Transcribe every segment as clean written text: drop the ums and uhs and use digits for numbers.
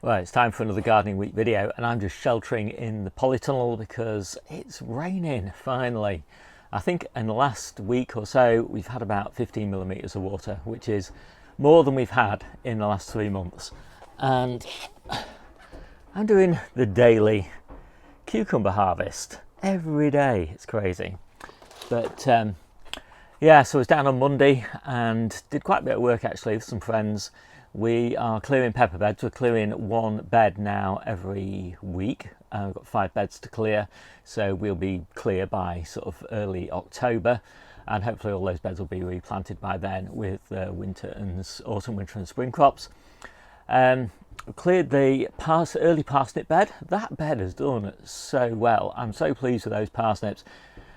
Well, it's time for another gardening week video, and I'm just sheltering in the Polytunnel because it's raining finally. I think in the last week or so we've had about 15 millimeters of water, which is more than we've had in the last 3 months. And I'm doing the daily cucumber harvest every day. It's crazy. But yeah, so I was down on Monday and did quite a bit of work actually with some friends. We are clearing pepper beds. We're clearing one bed now every week. We've got 5 beds to clear, so we'll be clear by sort of early October, and hopefully all those beds will be replanted by then with autumn, winter and spring crops. Cleared the early parsnip bed. That bed has done so well. I'm so pleased with those parsnips.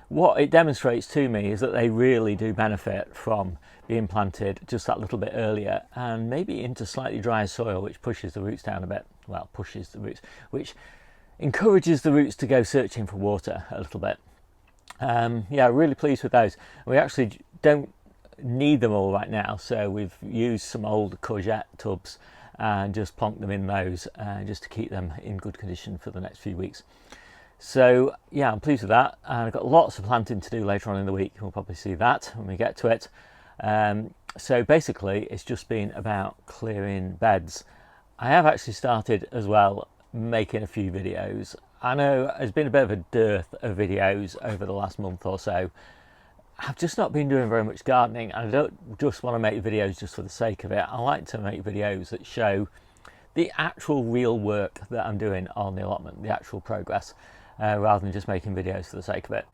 What it demonstrates to me is that they really do benefit from being planted just that little bit earlier, and maybe into slightly drier soil, which pushes the roots down a bit. Well, pushes the roots, which encourages the roots to go searching for water a little bit. Yeah, really pleased with those. We actually don't need them all right now, so we've used some old courgette tubs and just plonked them in those just to keep them in good condition for the next few weeks. So yeah, I'm pleased with that, and I've got lots of planting to do later on in the week. We'll probably see that when we get to it. So basically it's just been about clearing beds. I have actually started as well making a few videos. I know there's been a bit of a dearth of videos over the last month or so. I've just not been doing very much gardening. I don't just want to make videos just for the sake of it. I like to make videos that show the actual real work that I'm doing on the allotment, the actual progress, rather than just making videos for the sake of it.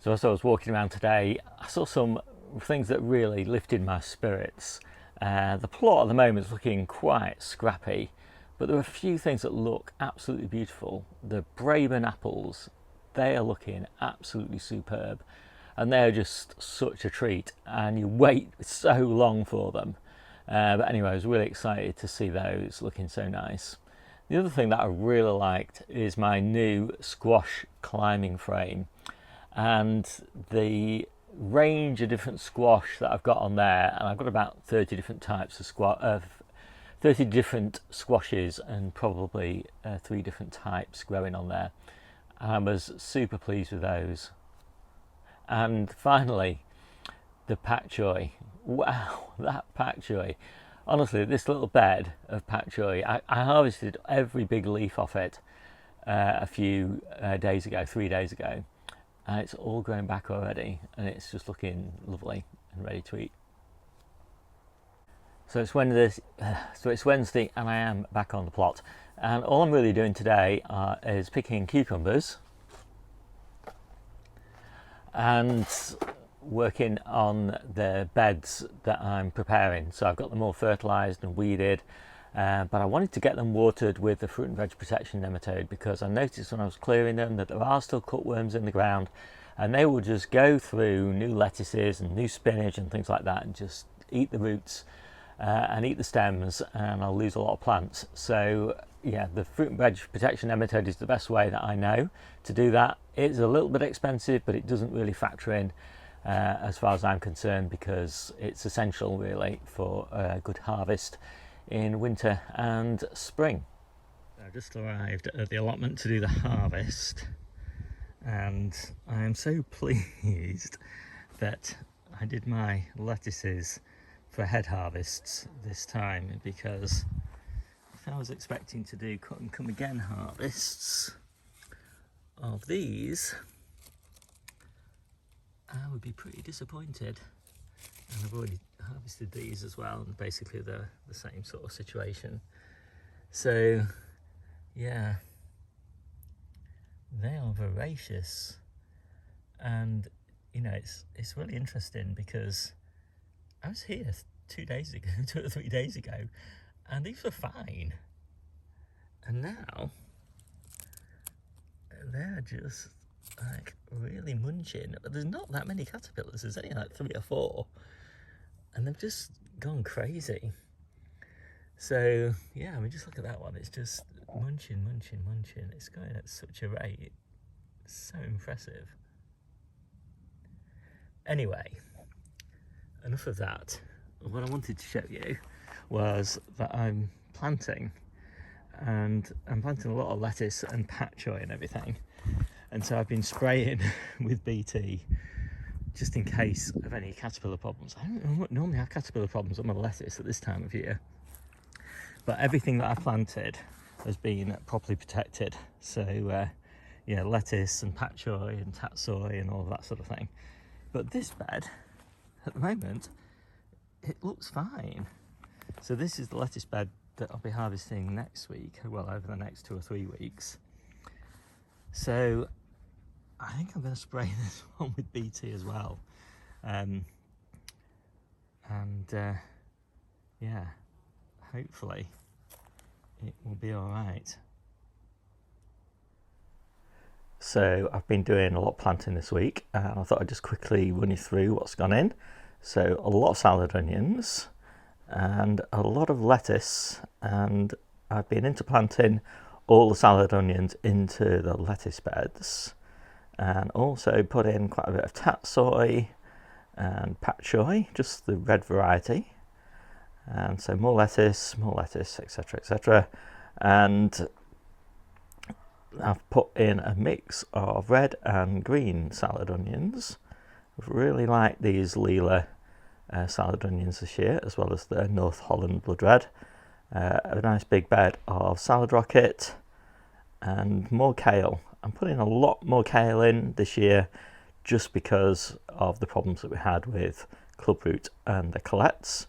So as I was walking around today, I saw some things that really lifted my spirits. The plot at the moment is looking quite scrappy, but there are a few things that look absolutely beautiful. The Braben apples, they are looking absolutely superb, and they are just such a treat, and you wait so long for them. But anyway, I was really excited to see those looking so nice. The other thing that I really liked is my new squash climbing frame, and the range of different squash that I've got on there, and I've got about 30 different types of 30 different squashes and probably 3 different types growing on there. And I was super pleased with those. And finally, the pak choi. Wow, that pak choi. Honestly, this little bed of pak choi, I harvested every big leaf off it a few days ago, 3 days ago, and it's all growing back already, and it's just looking lovely and ready to eat. So it's Wednesday, and I am back on the plot, and all I'm really doing today is picking cucumbers and working on the beds that I'm preparing. So I've got them all fertilised and weeded, but I wanted to get them watered with the fruit and veg protection nematode, because I noticed when I was clearing them that there are still cutworms in the ground, and they will just go through new lettuces and new spinach and things like that and just eat the roots and eat the stems, and I'll lose a lot of plants. So yeah, the fruit and veg protection nematode is the best way that I know to do that. It's a little bit expensive, but it doesn't really factor in as far as I'm concerned, because it's essential really for a good harvest in winter and spring. I just arrived at the allotment to do the harvest, and I am so pleased that I did my lettuces for head harvests this time, because if I was expecting to do cut and come again harvests of these, I would be pretty disappointed. And I've already harvested these as well, and basically they're the same sort of situation. So yeah, they are voracious, and you know, it's really interesting because I was here 2 days ago, 2 or 3 days ago, and these were fine, and now they're just like really munching. But there's not that many caterpillars, there's only like 3 or 4, and they've just gone crazy. So yeah, I mean, just look at that one, it's just munching. It's going at such a rate, it's so impressive. Anyway, enough of that. What I wanted to show you was that I'm planting and I'm planting a lot of lettuce and pak choi and everything, and so I've been spraying with BT just in case of any caterpillar problems. I don't normally have caterpillar problems on my lettuce at this time of year, but everything that I planted has been properly protected. So yeah, lettuce and pak choi and tatsoi and all of that sort of thing. But this bed at the moment, it looks fine. So this is the lettuce bed that I'll be harvesting next week, well, over the next 2 or 3 weeks. So I think I'm going to spray this one with BT as well. Yeah, hopefully it will be all right. So I've been doing a lot of planting this week, and I thought I'd just quickly run you through what's gone in. So a lot of salad onions and a lot of lettuce, and I've been into planting all the salad onions into the lettuce beds, and also put in quite a bit of tatsoi and pak choi, just the red variety, and so more lettuce, etc, etc. And I've put in a mix of red and green salad onions. I've really liked these Leela salad onions this year, as well as the North Holland Blood Red. A nice big bed of salad rocket and more kale. I'm putting a lot more kale in this year just because of the problems that we had with clubroot and the colettes.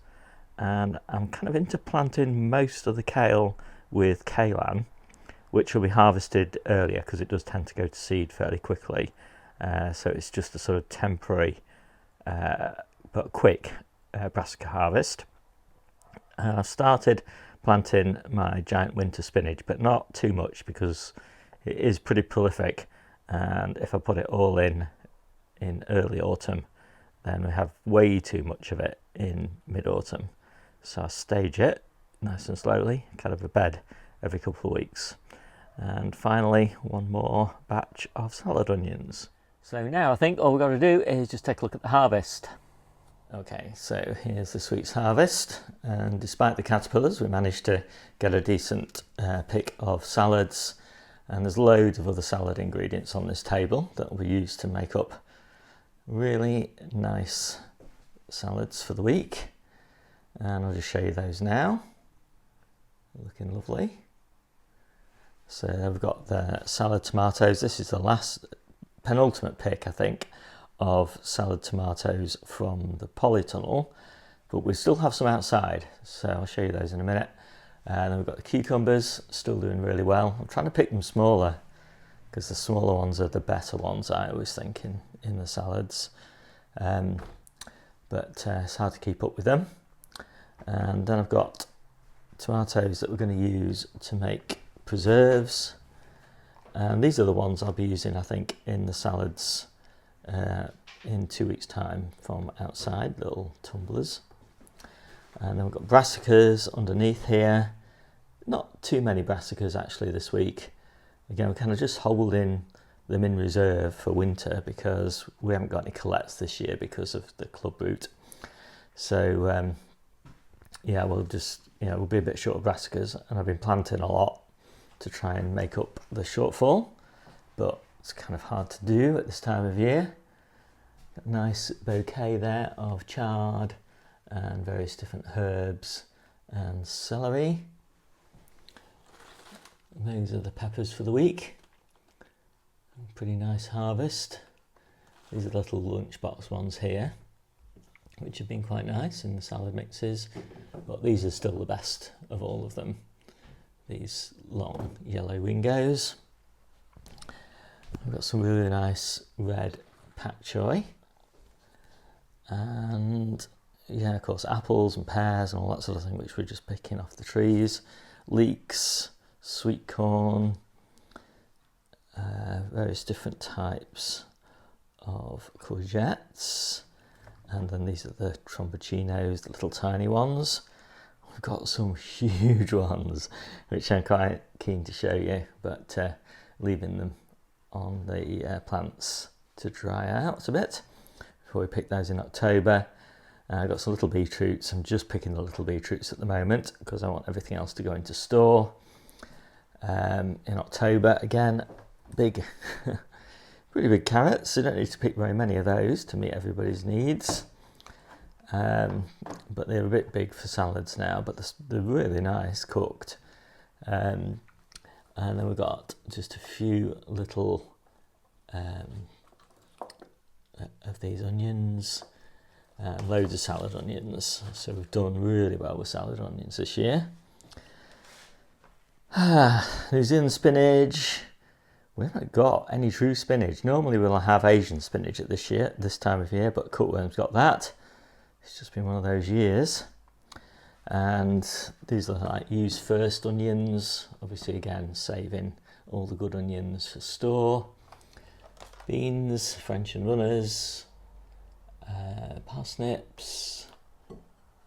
And I'm kind of into planting most of the kale with kalan, which will be harvested earlier because it does tend to go to seed fairly quickly. So it's just a sort of temporary but quick brassica harvest. And I've started planting my giant winter spinach, but not too much because it is pretty prolific, and if I put it all in early autumn, then we have way too much of it in mid-autumn. So I stage it nice and slowly, kind of a bed every couple of weeks. And finally, one more batch of salad onions. So now I think all we've got to do is just take a look at the harvest. Okay, so here's this week's harvest, and despite the caterpillars we managed to get a decent pick of salads, and there's loads of other salad ingredients on this table that will be used to make up really nice salads for the week, and I'll just show you those now. Looking lovely. So we've got the salad tomatoes. This is the last penultimate pick, I think, of salad tomatoes from the Polytunnel, but we still have some outside, so I'll show you those in a minute. And then we've got the cucumbers, still doing really well. I'm trying to pick them smaller because the smaller ones are the better ones, I always think, in the salads. But it's hard to keep up with them. And then I've got tomatoes that we're going to use to make preserves, and these are the ones I'll be using, I think, in the salads in 2 weeks' time from outside, little tumblers. And then we've got brassicas underneath here. Not too many brassicas actually this week. Again, we're kind of just holding them in reserve for winter because we haven't got any colettes this year because of the clubroot. So yeah, we'll be a bit short of brassicas, and I've been planting a lot to try and make up the shortfall, but it's kind of hard to do at this time of year. Got a nice bouquet there of chard and various different herbs and celery. And those are the peppers for the week. Pretty nice harvest. These are the little lunchbox ones here, which have been quite nice in the salad mixes, but these are still the best of all of them. These long yellow wingos. I've got some really nice red pak choi, and yeah, of course, apples and pears and all that sort of thing, which we're just picking off the trees. Leeks, sweet corn, various different types of courgettes, and then these are the tromboncinos, the little tiny ones. We've got some huge ones, which I'm quite keen to show you, but leaving them on the plants to dry out a bit before we pick those in October. I've got some little beetroots. I'm just picking the little beetroots at the moment because I want everything else to go into store. in October. Again, big, pretty big carrots. You don't need to pick very many of those to meet everybody's needs. But they're a bit big for salads now, but they're really nice cooked. And then we've got just a few little of these onions, loads of salad onions. So we've done really well with salad onions this year. New Zealand spinach. We haven't got any true spinach. Normally we'll have Asian spinach at this time of year, but cutworm's got that. It's just been one of those years. And these are like use first onions. Obviously, again, saving all the good onions for store. Beans, French and runners, parsnips.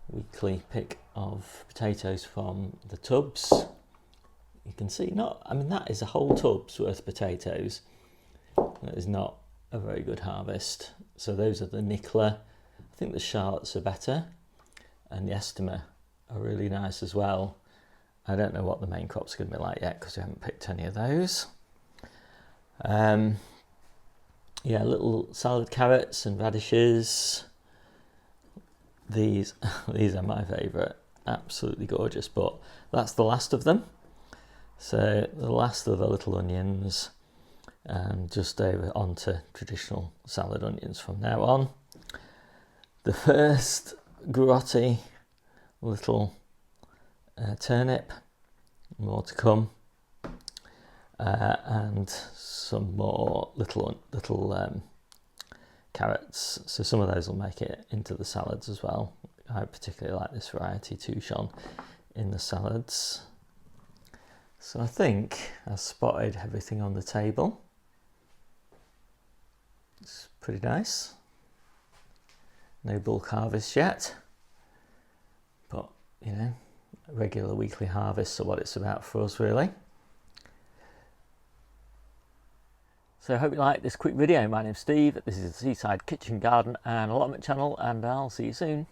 Weekly pick of potatoes from the tubs. You can see, that is a whole tub's worth of potatoes. That is not a very good harvest. So those are the Nicola. I think the Charlottes are better, and the Estima are really nice as well. I don't know what the main crop's going to be like yet because we haven't picked any of those. Yeah, little salad carrots and radishes. These are my favourite. Absolutely gorgeous, but that's the last of them. So the last of the little onions, and just over onto traditional salad onions from now on. The first grotty little turnip, more to come, and some more little carrots. So some of those will make it into the salads as well. I particularly like this variety Touchon in the salads. So I think I've spotted everything on the table. It's pretty nice. No bulk harvest yet, but regular weekly harvests are what it's about for us, really. So I hope you liked this quick video. My name's Steve. This is the Seaside Kitchen Garden and Allotment channel, and I'll see you soon.